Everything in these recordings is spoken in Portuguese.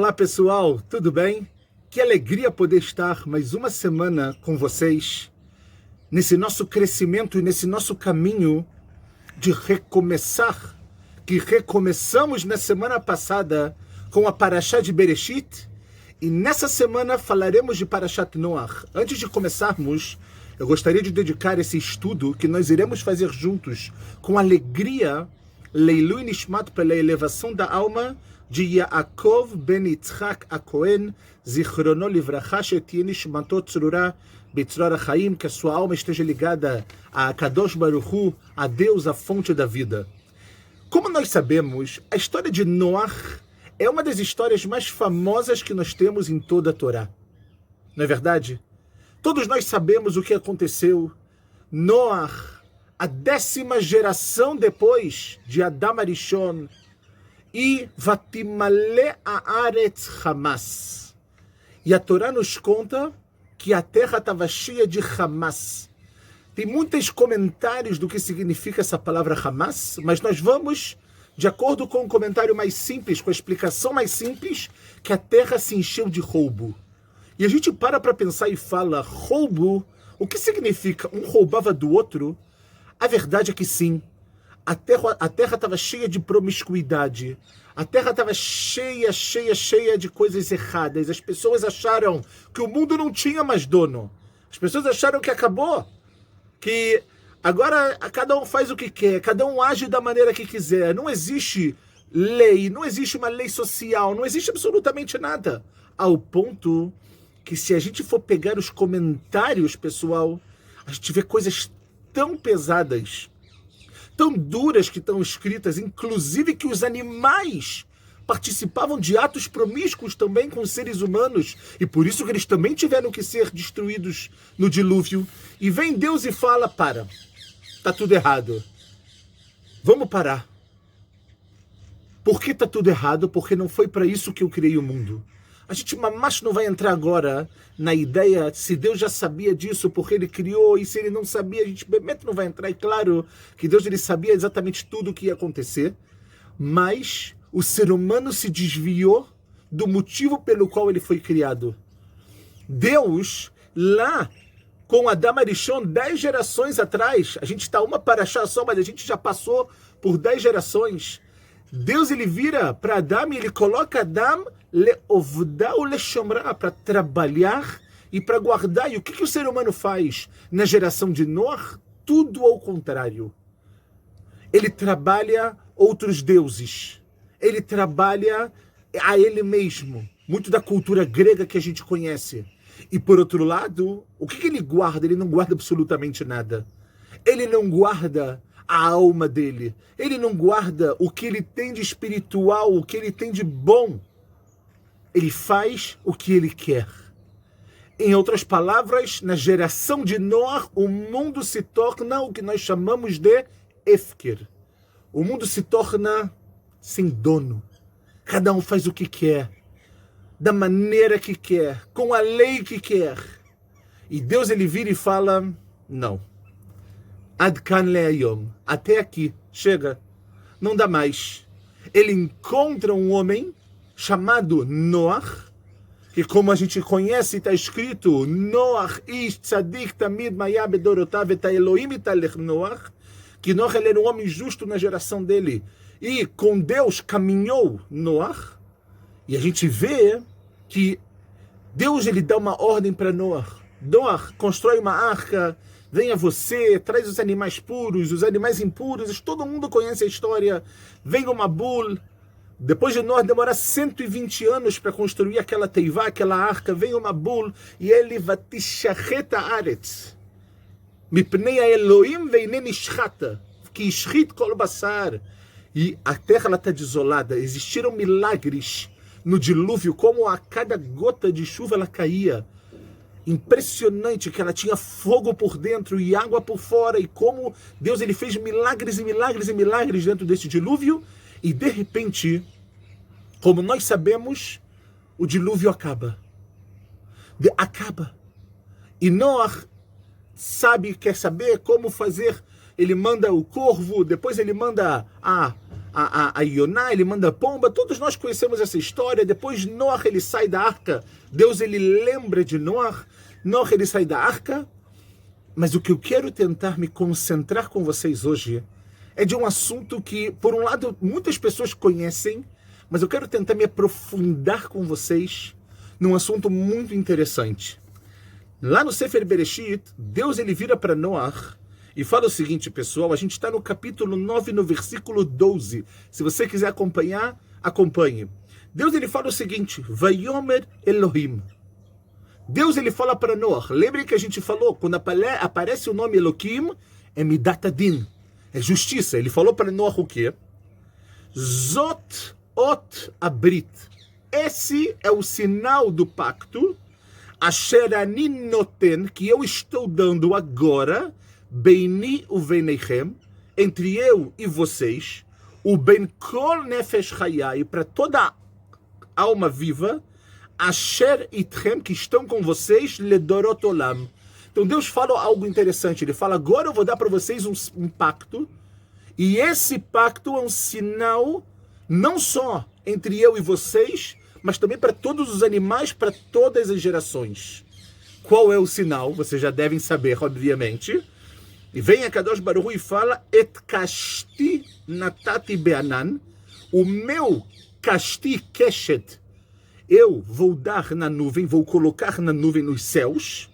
Olá pessoal, tudo bem? Que alegria poder estar mais uma semana com vocês, nesse nosso crescimento e nesse nosso caminho de recomeçar, que recomeçamos na semana passada com a Parashá de Bereshit, e nessa semana falaremos de Parashat Noach. Antes de começarmos, eu gostaria de dedicar esse estudo que nós iremos fazer juntos, com alegria, Leilui Nishmat, pela elevação da alma de Yaakov ben Yitzhak HaKohen, Zichrono Livracha, Shetie Nishmato Tzrura B'Tzror HaChaim, que a sua alma esteja ligada a Kadosh Baruch Hu, a Deus, a fonte da vida. Como nós sabemos, a história de Noach é uma das histórias mais famosas que nós temos em toda a Torá. Não é verdade? Todos nós sabemos o que aconteceu. Noach, a 10ª geração depois de Adam Arishon, e Vatimale Haaretz Hamas. E a Torá nos conta que a terra estava cheia de Hamas. Tem muitos comentários do que significa essa palavra Hamas, mas nós vamos, de acordo com o comentário mais simples, com a explicação mais simples, que a terra se encheu de roubo. E a gente para pensar e fala, roubo, o que significa? Um roubava do outro? A verdade é que sim. A terra estava cheia de promiscuidade. A terra estava cheia de coisas erradas. As pessoas acharam que o mundo não tinha mais dono. As pessoas acharam que acabou. Que agora cada um faz o que quer. Cada um age da maneira que quiser. Não existe lei. Não existe uma lei social. Não existe absolutamente nada. Ao ponto que se a gente for pegar os comentários, pessoal, a gente vê coisas tão pesadas, tão duras que estão escritas, inclusive que os animais participavam de atos promíscuos também com seres humanos, e por isso que eles também tiveram que ser destruídos no dilúvio. E vem Deus e fala, tá tudo errado. Vamos parar. Por que tá tudo errado? Porque não foi para isso que eu criei o mundo. A gente mamash não vai entrar agora na ideia se Deus já sabia disso porque ele criou, e se ele não sabia, a gente não vai entrar. É claro que Deus ele sabia exatamente tudo o que ia acontecer, mas o ser humano se desviou do motivo pelo qual ele foi criado. Deus, lá com Adam Arishon, 10 gerações atrás, a gente está uma parashá só, mas a gente já passou por 10 gerações. Deus ele vira para Adam e ele coloca Adam leovdá ou leshomrá, para trabalhar e para guardar. E o que o ser humano faz na geração de Noach? Tudo ao contrário. Ele trabalha outros deuses. Ele trabalha a ele mesmo. Muito da cultura grega que a gente conhece. E por outro lado, o que ele guarda? Ele não guarda absolutamente nada. Ele não guarda a alma dele. Ele não guarda o que ele tem de espiritual, o que ele tem de bom. Ele faz o que ele quer. Em outras palavras, na geração de Noach, o mundo se torna o que nós chamamos de Hefker. O mundo se torna sem dono. Cada um faz o que quer, da maneira que quer, com a lei que quer. E Deus ele vira e fala, não. Ad kan le'ayom. Até aqui. Chega. Não dá mais. Ele encontra um homem chamado Noach, que como a gente conhece, está escrito Noach ish tzadik tamid maya bedorotav et Elohim italech Noach, que Noach ele era um homem justo na geração dele. E com Deus caminhou Noach. E a gente vê que Deus ele dá uma ordem para Noach. Noach, constrói uma arca, venha você, traz os animais puros, os animais impuros, todo mundo conhece a história. Venha uma bula. Depois de Noach demorar 120 anos para construir aquela teivá, aquela arca, vem uma bula e ele vatishachet haaretz mipnei Elohim veinen ishchata que ishchit kol basar. E a terra está desolada. Existiram milagres no dilúvio, como a cada gota de chuva ela caía. Impressionante que ela tinha fogo por dentro e água por fora, e como Deus ele fez milagres e milagres e milagres dentro desse dilúvio. E de repente, como nós sabemos, o dilúvio acaba. Acaba. E Noach quer saber como fazer. Ele manda o corvo, depois ele manda a a Yoná, ele manda pomba, todos nós conhecemos essa história. Depois Noah, ele sai da arca, Deus, ele lembra de Noah, ele sai da arca. Mas o que eu quero tentar me concentrar com vocês hoje é de um assunto que, por um lado, muitas pessoas conhecem, mas eu quero tentar me aprofundar com vocês num assunto muito interessante. Lá no Sefer Bereshit, Deus, ele vira para Noah e fala o seguinte, pessoal, a gente está no capítulo 9, no versículo 12. Se você quiser acompanhar, acompanhe. Deus, ele fala o seguinte, Vayomer Elohim. Deus, ele fala para Noah, lembrem que a gente falou, quando aparece o nome Elohim, é Midat Adin, é justiça. Ele falou para Noah o quê? Zot ot abrit. Esse é o sinal do pacto, asher ani noten, que eu estou dando agora, beini uveneichem, entre eu e vocês, o ben kol nefesh chayai, para toda alma viva, asher itchem, que estão com vocês, ledorot olam. Então Deus fala algo interessante, ele fala, agora eu vou dar para vocês um pacto, e esse pacto é um sinal, não só entre eu e vocês, mas também para todos os animais, para todas as gerações. Qual é o sinal? Vocês já devem saber, obviamente. E vem a Kadosh Baruch Hu e fala, Et kashti natati beanan, o meu kashti keshet, eu vou dar na nuvem, vou colocar na nuvem nos céus,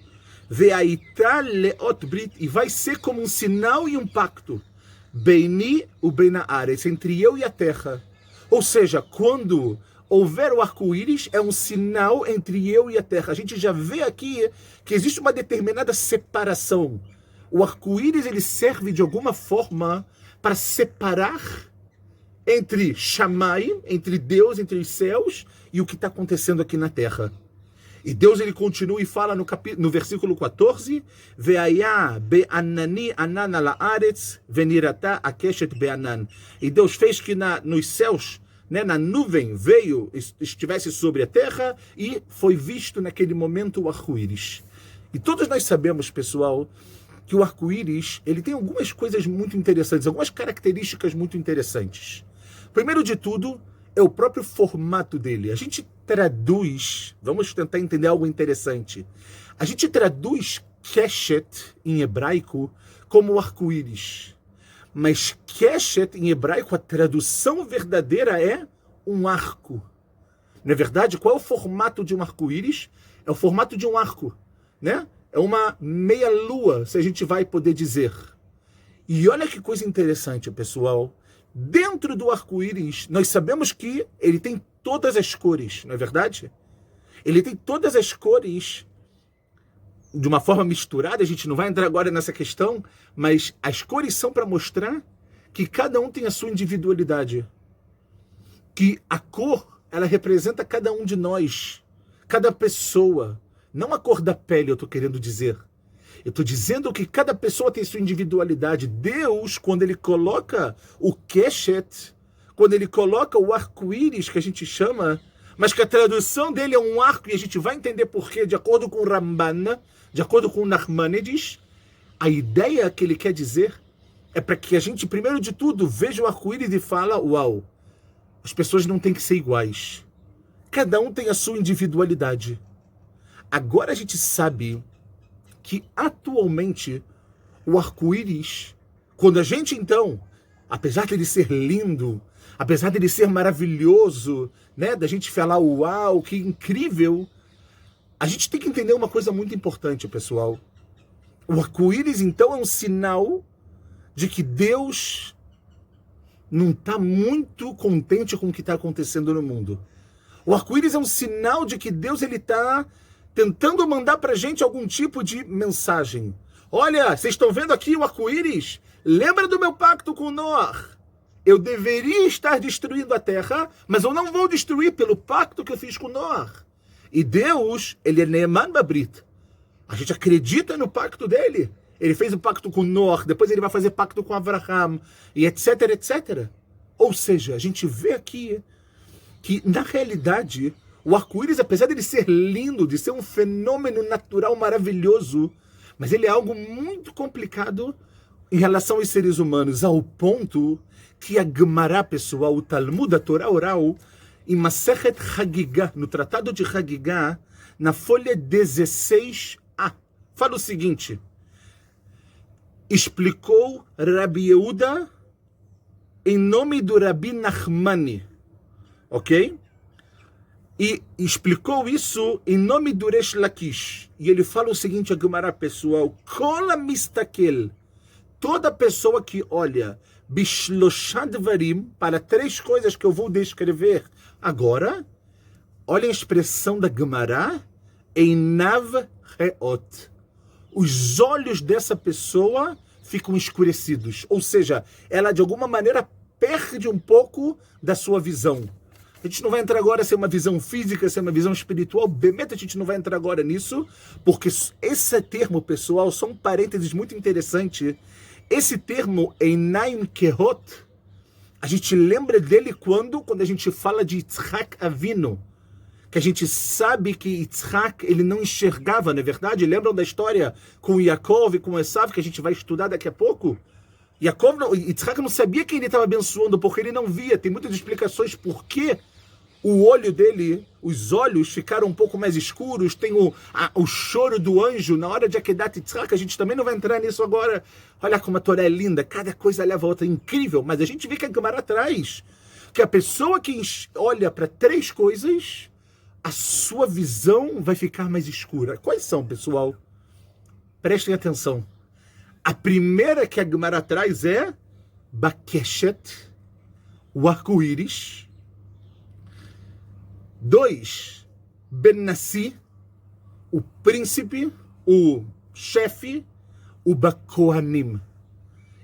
ve'aita leot brit, e vai ser como um sinal e um pacto, beini u beina aretz, entre eu e a terra. Ou seja, quando houver o arco-íris, é um sinal entre eu e a terra. A gente já vê aqui que existe uma determinada separação. O arco-íris, ele serve de alguma forma para separar entre Shammai, entre Deus, entre os céus, e o que está acontecendo aqui na terra. E Deus, ele continua e fala no versículo 14, Ve'aya be'anani anan ala aretz venirata akeshet be'anan. E Deus fez que nos céus, né, na nuvem veio, estivesse sobre a terra, e foi visto naquele momento o arco-íris. E todos nós sabemos, pessoal, que o arco-íris, ele tem algumas coisas muito interessantes, algumas características muito interessantes. Primeiro de tudo, é o próprio formato dele. A gente traduz, vamos tentar entender algo interessante. A gente traduz keshet em hebraico como arco-íris. Mas keshet em hebraico, a tradução verdadeira é um arco. Não é verdade? Qual é o formato de um arco-íris? É o formato de um arco, né? É uma meia-lua, se a gente vai poder dizer. E olha que coisa interessante, pessoal. Dentro do arco-íris, nós sabemos que ele tem todas as cores, não é verdade? Ele tem todas as cores de uma forma misturada, a gente não vai entrar agora nessa questão, mas as cores são para mostrar que cada um tem a sua individualidade. Que a cor, ela representa cada um de nós, cada pessoa. Não a cor da pele, eu estou querendo dizer. Eu estou dizendo que cada pessoa tem sua individualidade. Deus, quando ele coloca o keshet, quando ele coloca o arco-íris, que a gente chama, mas que a tradução dele é um arco, e a gente vai entender por quê, de acordo com o Ramban, de acordo com o Nachmanides, a ideia que ele quer dizer é para que a gente, primeiro de tudo, veja o arco-íris e fala, uau, as pessoas não têm que ser iguais. Cada um tem a sua individualidade. Agora a gente sabe que atualmente o arco-íris, quando a gente então, apesar de ele ser lindo, apesar de ele ser maravilhoso, né, da gente falar, uau, que incrível, a gente tem que entender uma coisa muito importante, pessoal. O arco-íris então é um sinal de que Deus não está muito contente com o que está acontecendo no mundo. O arco-íris é um sinal de que Deus ele está tentando mandar para a gente algum tipo de mensagem. Olha, vocês estão vendo aqui o arco-íris? Lembra do meu pacto com Noah? Eu deveria estar destruindo a terra, mas eu não vou destruir pelo pacto que eu fiz com Noah. E Deus, ele é Neeman Babrit. A gente acredita no pacto dele. Ele fez o pacto com Noah, depois ele vai fazer pacto com Abraham, e etc, etc. Ou seja, a gente vê aqui que, na realidade, o arco-íris, apesar de ele ser lindo, de ser um fenômeno natural maravilhoso, mas ele é algo muito complicado em relação aos seres humanos, ao ponto que a Gemara, pessoal, o Talmud, a Torá oral, em Masechet Hagigah, no Tratado de Hagigah, na folha 16a, fala o seguinte: explicou Rabi Yehuda em nome do Rabi Nachmani, ok? E explicou isso em nome do Resh Lakish. E ele fala o seguinte, a Gemara, pessoal: Kol mistakel, toda pessoa que olha bishlosha dvarim, para 3 coisas que eu vou descrever agora, olha a expressão da Gemara, einav reot. Os olhos dessa pessoa ficam escurecidos. Ou seja, ela de alguma maneira perde um pouco da sua visão. A gente não vai entrar agora se é uma visão física, se é uma visão espiritual. Bemet, a gente não vai entrar agora nisso, porque esse termo, pessoal, só um parênteses muito interessante. Esse termo, Einaim Kehot, a gente lembra dele quando a gente fala de Yitzhak Avinu, que a gente sabe que Yitzhak, ele não enxergava, não é verdade? Lembram da história com Yaakov e com Esav, que a gente vai estudar daqui a pouco? Yitzhak não sabia quem ele estava abençoando, porque ele não via. Tem muitas explicações por que o olho dele, os olhos ficaram um pouco mais escuros. Tem o choro do anjo na hora de Akedat Yitzhak. A gente também não vai entrar nisso agora. Olha como a Torá é linda, cada coisa leva a outra, incrível. Mas a gente vê que a Gemara traz que a pessoa que olha para 3 coisas, a sua visão vai ficar mais escura. Quais são, pessoal? Prestem atenção. A primeira que a Gemara traz é Bakeshet, o arco-íris. 2, Ben-Nassi, o príncipe, o chefe, o Bakohanim.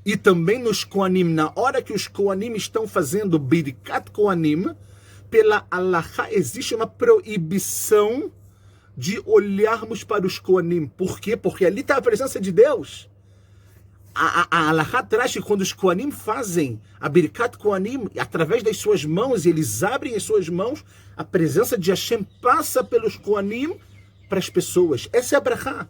E também nos Kohanim, na hora que os Kohanim estão fazendo Birkat Kohanim, pela Halachá existe uma proibição de olharmos para os Kohanim. Por quê? Porque ali está a presença de Deus. A Halachá traz que quando os Kohanim fazem a Birkat Kohanim, através das suas mãos, e eles abrem as suas mãos, a presença de Hashem passa pelos Kohanim para as pessoas. Essa é a Brachá.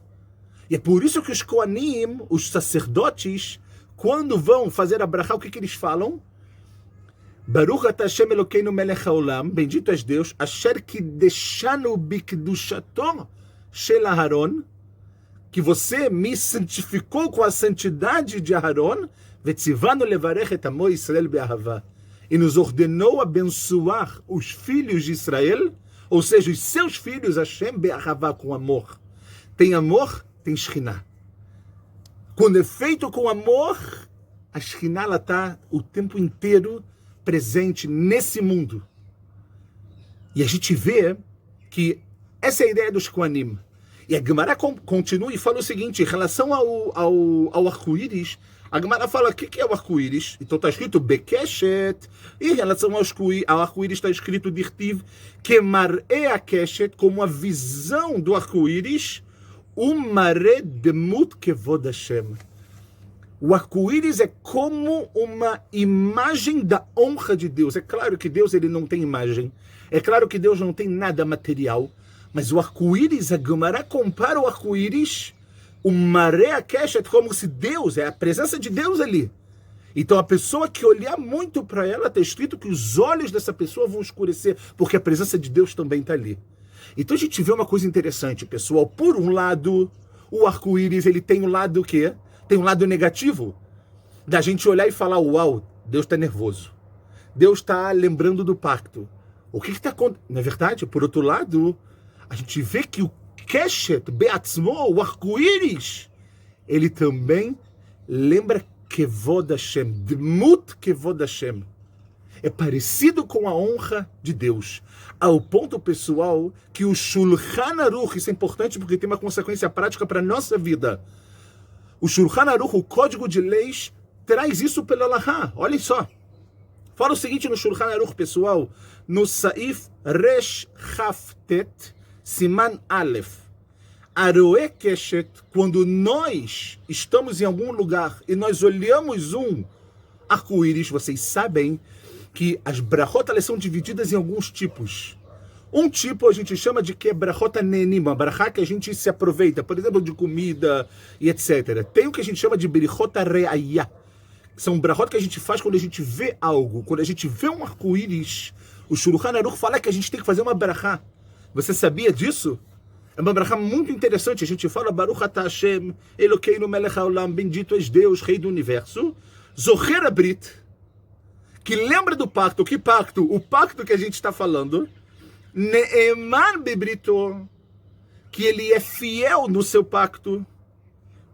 E é por isso que os Kohanim, os sacerdotes, quando vão fazer a Brachá, o que eles falam? Baruch ata Hashem Elokeinu melech haolam, bendito és Deus, asher kideshanu bikdushato shel Aharon, que você me santificou com a santidade de Aharon, vetzivanu levarech et amo Israel be'ahavá, e nos ordenou abençoar os filhos de Israel, ou seja, os seus filhos, Hashem be'ahavá, com amor. Tem amor, tem Shekhinah. Quando é feito com amor, a Shekhinah está o tempo inteiro presente nesse mundo. E a gente vê que essa é a ideia dos Kohanim. E a Gemara continua e fala o seguinte, em relação ao arco-íris, a Gemara fala, o que é o arco-íris? Então está escrito Bekeshet, e em relação ao arco-íris está escrito Dirtiv, Kemar'e Akeshet, como a visão do arco-íris, Umare Demut Kevod Hashem. O arco-íris é como uma imagem da honra de Deus. É claro que Deus ele não tem imagem. É claro que Deus não tem nada material. Mas o arco-íris, a Gemara compara o arco-íris, o Maré Akeshet, como se Deus, é a presença de Deus ali. Então a pessoa que olhar muito para ela, está escrito que os olhos dessa pessoa vão escurecer, porque a presença de Deus também está ali. Então a gente vê uma coisa interessante, pessoal. Por um lado, o arco-íris ele tem um lado o quê? Tem um lado negativo, da gente olhar e falar, uau, Deus está nervoso. Deus está lembrando do pacto. O que está acontecendo? Não é verdade? Por outro lado, a gente vê que o Keshet, Beatzmo, o arco-íris, ele também lembra Kevod Hashem, Dmut Kevod Hashem. É parecido com a honra de Deus. Ao ponto, pessoal, que o Shulchan Aruch, isso é importante porque tem uma consequência prática para a nossa vida. O Shulchan Aruch, o código de leis, traz isso pela Halachá. Olhem só. Fala o seguinte no Shulchan Aruch, pessoal, no Saif Resh Chaftet, Siman Aleph. Aroe Keshet, quando nós estamos em algum lugar e nós olhamos um arco-íris, vocês sabem que as brachot elas são divididas em alguns tipos. Um tipo a gente chama de que é brachot nenim, uma brachá que a gente se aproveita, por exemplo, de comida e etc. Tem o que a gente chama de berichot re'ayah, que são brachot que a gente faz quando a gente vê algo, quando a gente vê um arco-íris. O Shulchan Aruch fala que a gente tem que fazer uma brachá. Você sabia disso? É uma brachá muito interessante. A gente fala Baruch atah Hashem, Elokeinu melech haolam, bendito és Deus, Rei do Universo. Zocher habrit, que lembra do pacto. Que pacto? O pacto que a gente está falando. Ne'eman bebrito, que ele é fiel no seu pacto.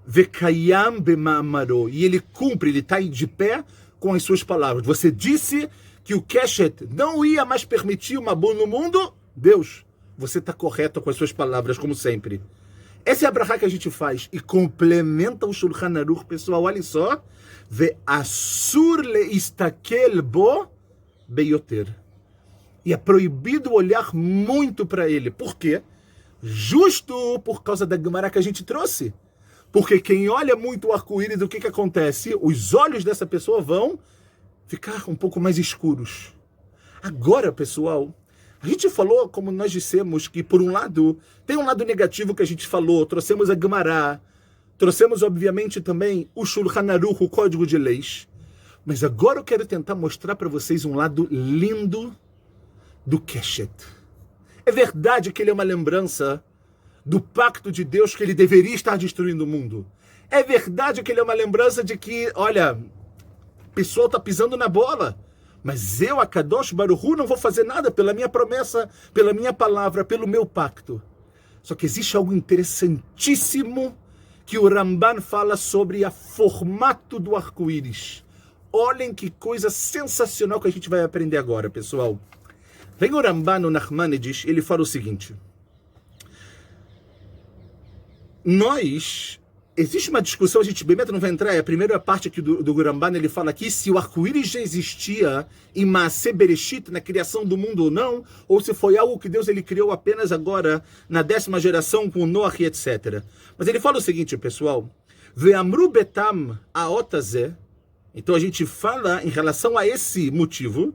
Vekayam bema'amaro, e ele cumpre, ele está de pé com as suas palavras. Você disse que o Keshet não ia mais permitir uma boa no mundo? Deus, você está correto com as suas palavras, como sempre. Essa é a brachá que a gente faz. E complementa o Shulchan Aruch, pessoal, olha só. Ve'asur leistakel bo beyoter. E é proibido olhar muito para ele. Por quê? Justo por causa da Gemara que a gente trouxe. Porque quem olha muito o arco-íris, o que acontece? Os olhos dessa pessoa vão ficar um pouco mais escuros. Agora, pessoal, a gente falou, como nós dissemos, que por um lado, tem um lado negativo que a gente falou, trouxemos a Gemara, trouxemos, obviamente, também o Shulchan Aruch, o Código de Leis. Mas agora eu quero tentar mostrar para vocês um lado lindo do Keshet. É verdade que ele é uma lembrança do pacto de Deus que ele deveria estar destruindo o mundo. É verdade que ele é uma lembrança de que, olha, o pessoal está pisando na bola, mas eu, a Kadosh Baruch Hu, não vou fazer nada pela minha promessa, pela minha palavra, pelo meu pacto. Só que existe algo interessantíssimo que o Ramban fala sobre o formato do arco-íris. Olhem que coisa sensacional que a gente vai aprender agora, pessoal. Vem o Ramban no Nachmanides, ele fala o seguinte. Existe uma discussão, a gente bem não vai entrar, é a primeira parte aqui do Ramban, ele fala aqui se o arco-íris já existia em Maaseh Bereshit, na criação do mundo ou não, ou se foi algo que Deus ele criou apenas agora, na 10ª geração, com Noach e etc. Mas ele fala o seguinte, pessoal, Ve'amru betam aotazeh, então a gente fala em relação a esse motivo,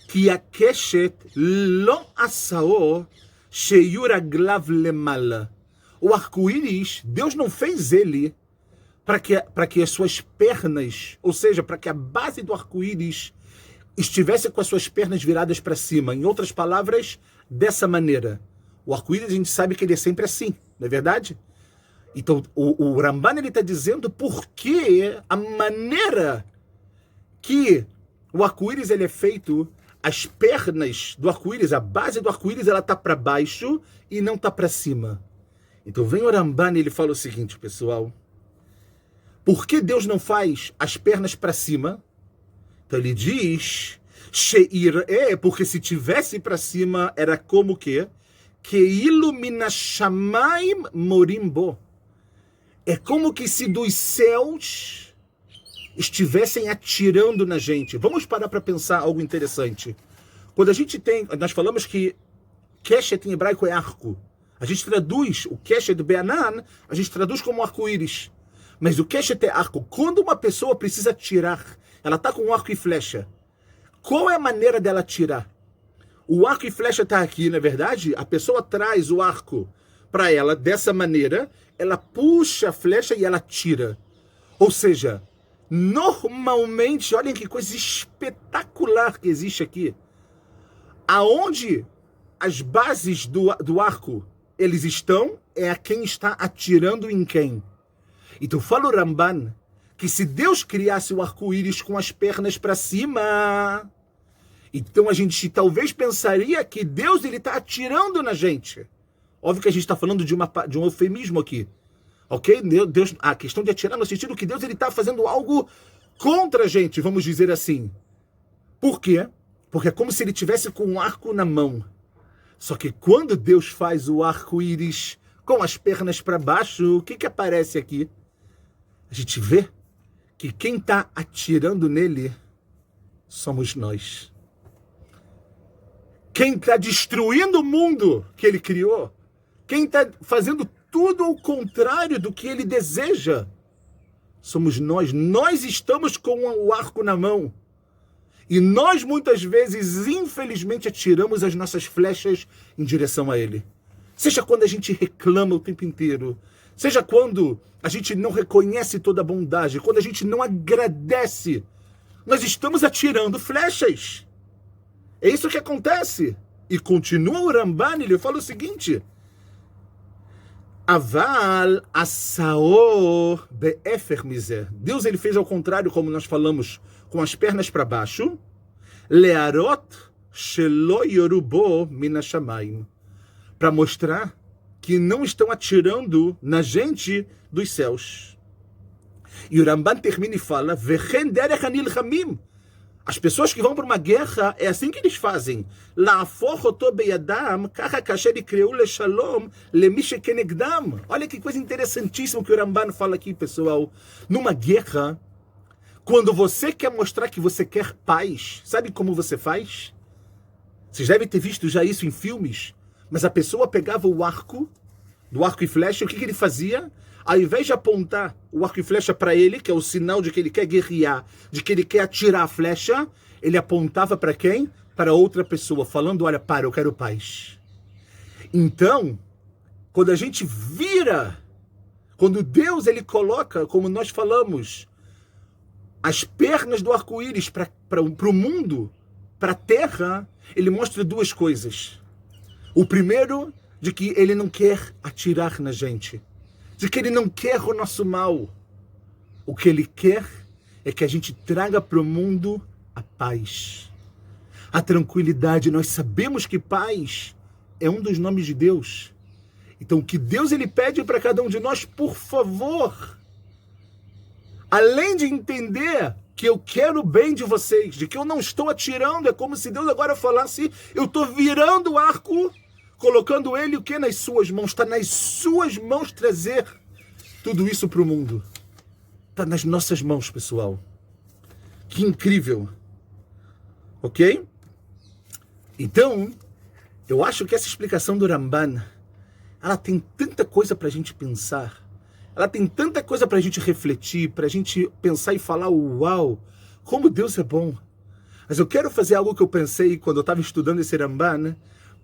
que a Keshet lo asao sheyuraglav lemala. O arco-íris, Deus não fez ele para que as suas pernas, ou seja, para que a base do arco-íris estivesse com as suas pernas viradas para cima. Em outras palavras, dessa maneira. O arco-íris, a gente sabe que ele é sempre assim, não é verdade? Então, o Ramban está dizendo por que a maneira que o arco-íris ele é feito, as pernas do arco-íris, a base do arco-íris, ela está para baixo e não está para cima. Então vem o Ramban e ele fala o seguinte, pessoal. Por que Deus não faz as pernas para cima? Então ele diz, porque se tivesse para cima, era como que ilumina shamaim morimbo. É como que se dos céus estivessem atirando na gente. Vamos parar para pensar algo interessante. Quando a gente nós falamos que Keshet em hebraico é arco. A gente traduz o Keshet Be'anan, a gente traduz como arco-íris. Mas o Keshet é arco. Quando uma pessoa precisa atirar, ela está com um arco e flecha. Qual é a maneira dela atirar? O arco e flecha está aqui, não é verdade? A pessoa traz o arco para ela dessa maneira, ela puxa a flecha e ela tira. Ou seja, normalmente, olhem que coisa espetacular que existe aqui. Aonde as bases do arco eles estão, é a quem está atirando em quem. Então fala o Ramban que se Deus criasse o arco-íris com as pernas para cima, então a gente talvez pensaria que Deus ele está atirando na gente. Óbvio que a gente está falando de um eufemismo aqui. Ok? Deus, a questão de atirar no sentido que Deus ele está fazendo algo contra a gente, vamos dizer assim. Por quê? Porque é como se ele tivesse com um arco na mão. Só que quando Deus faz o arco-íris com as pernas para baixo, o que aparece aqui? A gente vê que quem está atirando nele somos nós. Quem está destruindo o mundo que ele criou, quem está fazendo tudo ao contrário do que ele deseja, somos nós. Nós estamos com o arco na mão. E nós, muitas vezes, infelizmente, atiramos as nossas flechas em direção a ele. Seja quando a gente reclama o tempo inteiro, seja quando a gente não reconhece toda a bondade, quando a gente não agradece, nós estamos atirando flechas. É isso que acontece. E continua o Ramban, ele fala o seguinte: Aval asao be'efer mizer. Deus ele fez ao contrário, como nós falamos, com as pernas para baixo. Learot shelo yorubo min hashamayim. Para mostrar que não estão atirando na gente dos céus. E o Ramban termina e fala: Vechen derech hanilchamim. As pessoas que vão para uma guerra, é assim que eles fazem. Olha que coisa interessantíssima que o Ramban fala aqui, pessoal. Numa guerra, quando você quer mostrar que você quer paz, sabe como você faz? Vocês devem ter visto já isso em filmes. Mas a pessoa pegava o arco, do arco e flecha, o que ele fazia? Ao invés de apontar o arco e flecha para ele, que é o sinal de que ele quer guerrear, de que ele quer atirar a flecha, ele apontava para quem? Para outra pessoa, falando: olha, para, eu quero paz. Então, quando a gente vira, quando Deus ele coloca, como nós falamos, as pernas do arco-íris para o mundo, para a terra, ele mostra duas coisas. O primeiro, de que ele não quer atirar na gente, de que ele não quer o nosso mal. O que ele quer é que a gente traga para o mundo a paz, a tranquilidade. Nós sabemos que paz é um dos nomes de Deus. Então, o que Deus ele pede para cada um de nós, por favor, além de entender que eu quero o bem de vocês, de que eu não estou atirando, é como se Deus agora falasse: eu estou virando o arco, colocando ele o que? Nas suas mãos. Está nas suas mãos trazer tudo isso para o mundo. Está nas nossas mãos, pessoal. Que incrível. Ok? Então, eu acho que essa explicação do Ramban, ela tem tanta coisa para a gente pensar. Ela tem tanta coisa para a gente refletir, para a gente pensar e falar: uau, como Deus é bom. Mas eu quero fazer algo que eu pensei quando eu estava estudando esse Ramban, né?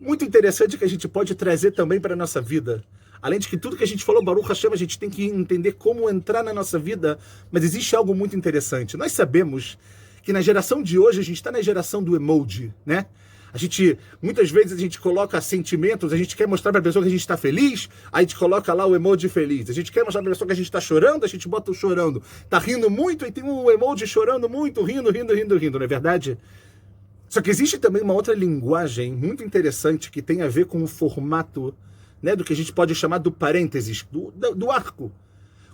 Muito interessante, que a gente pode trazer também para a nossa vida. Além de que tudo que a gente falou, Baruch Hashem, a gente tem que entender como entrar na nossa vida. Mas existe algo muito interessante. Nós sabemos que na geração de hoje, a gente está na geração do emoji, né? Muitas vezes a gente coloca sentimentos, a gente quer mostrar para a pessoa que a gente está feliz, aí a gente coloca lá o emoji feliz. A gente quer mostrar para a pessoa que a gente está chorando, a gente bota o chorando. Está rindo muito, e tem um emoji chorando muito, rindo, não é verdade? Só que existe também uma outra linguagem muito interessante que tem a ver com o formato, né, do que a gente pode chamar do parênteses, do arco.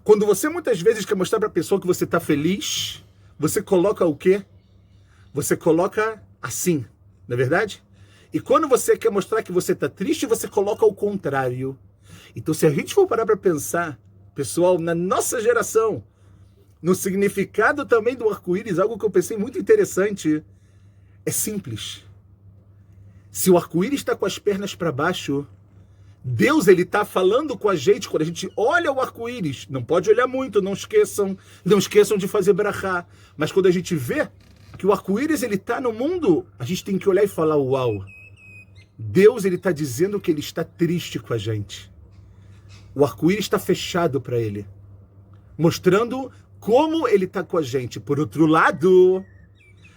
Quando você muitas vezes quer mostrar para a pessoa que você está feliz, você coloca o quê? Você coloca assim, não é verdade? E quando você quer mostrar que você está triste, você coloca o contrário. Então, se a gente for parar para pensar, pessoal, na nossa geração, no significado também do arco-íris, algo que eu pensei muito interessante, é simples. Se o arco-íris está com as pernas para baixo, Deus ele está falando com a gente quando a gente olha o arco-íris. Não pode olhar muito, não esqueçam de fazer brachá. Mas quando a gente vê que o arco-íris ele está no mundo, a gente tem que olhar e falar: uau, Deus ele está dizendo que ele está triste com a gente. O arco-íris está fechado para ele, mostrando como ele está com a gente. Por outro lado,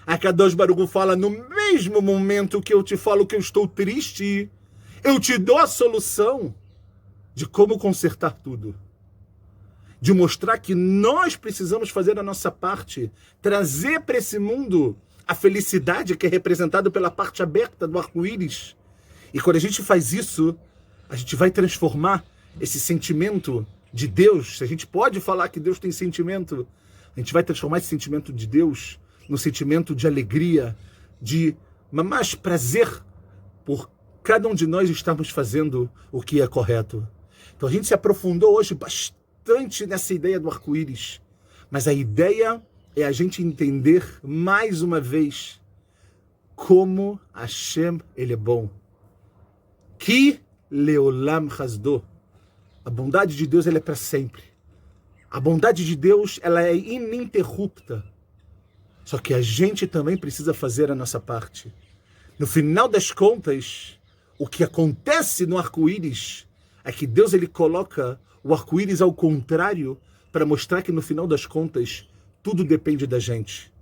a Kadosh Baruch Hu fala: no mesmo momento que eu te falo que eu estou triste, eu te dou a solução de como consertar tudo. De mostrar que nós precisamos fazer a nossa parte, trazer para esse mundo a felicidade que é representada pela parte aberta do arco-íris. E quando a gente faz isso, a gente vai transformar esse sentimento de Deus. Se a gente pode falar que Deus tem sentimento, a gente vai transformar esse sentimento de Deus no sentimento de alegria, de mais prazer por cada um de nós estarmos fazendo o que é correto. Então a gente se aprofundou hoje bastante nessa ideia do arco-íris, mas a ideia é a gente entender mais uma vez como Hashem ele é bom. Ki leolam chasdo. A bondade de Deus ela é para sempre. A bondade de Deus ela é ininterrupta. Só que a gente também precisa fazer a nossa parte. No final das contas, o que acontece no arco-íris é que Deus ele coloca o arco-íris ao contrário para mostrar que no final das contas tudo depende da gente.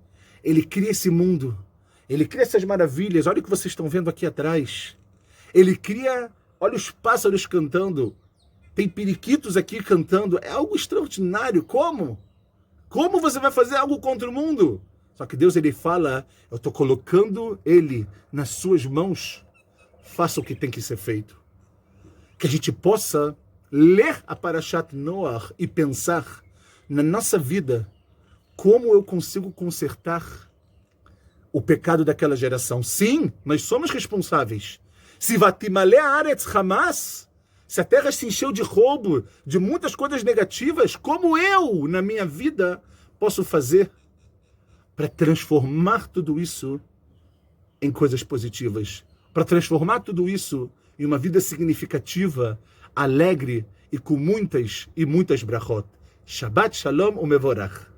Ele cria esse mundo, ele cria essas maravilhas, olha o que vocês estão vendo aqui atrás. Ele cria, olha os pássaros cantando, tem periquitos aqui cantando, é algo extraordinário. Como? Como você vai fazer algo contra o mundo? Só que Deus ele fala, eu estou colocando ele nas suas mãos, faça o que tem que ser feito. Que a gente possa ler a Parashat Noach e pensar na nossa vida, como eu consigo consertar o pecado daquela geração. Sim, nós somos responsáveis. Se vatimale haaretz Hamas, se a terra se encheu de roubo, de muitas coisas negativas, como eu, na minha vida, posso fazer para transformar tudo isso em coisas positivas? Para transformar tudo isso em uma vida significativa, alegre e com muitas e muitas brachot. Shabbat Shalom umevorach.